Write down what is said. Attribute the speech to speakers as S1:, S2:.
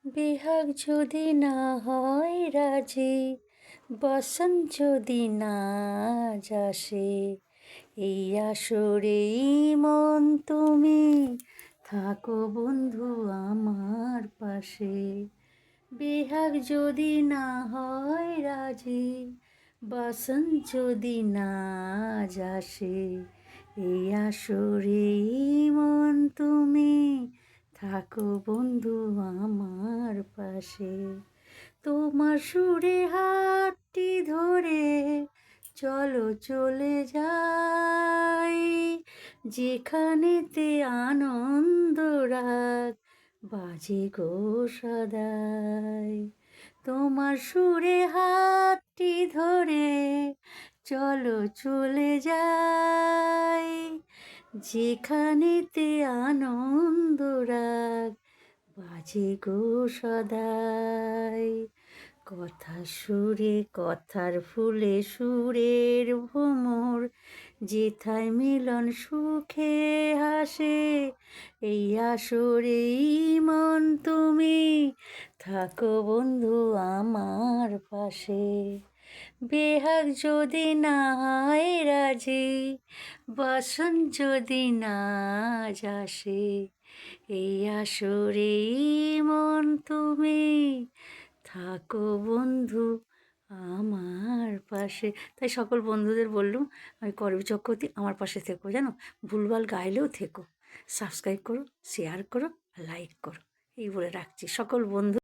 S1: বেহাগ যদি না হয় রাজি, বসন্ত যদি না আসে, এই আসরেই মন তুমি থাকো বন্ধু আমার পাশে। বেহাগ যদি না হয় রাজি, বসন্ত যদি না আসে, এই আসরেই মন তুমি থাকো বন্ধু আমার পাশে। তোমার সুরে হাতটি ধরে চলো চলে যাই, যেখানেতে আনন্দ রাগ বাজে গো সদাই। তোমার সুরে হাতটি ধরে চলো চলে যাই, যেখানেতে আনন্দ রাগ বাজে গো সদাই। কথা সুরে কথার ফুলে সুরের ভ্রমর, যেথায় মিলন সুখে হাসে, এই আসরেই মন তুমি থাকো বন্ধু আমার পাশে। বেহাগ যদি না হয় রাজি, বসন্ত যদি না আসে, এই আসরেই মন তুমি থাকো বন্ধু আমার পাশে। তাই সকল বন্ধুদের বললুম, আমি করবী চক্রবর্তী, আমার পাশে থেকো, জানো, ভুলভাল গাইলেও থেকো, সাবস্ক্রাইব করো, শেয়ার করো, লাইক করো, এই বলে রাখছি সকল বন্ধু।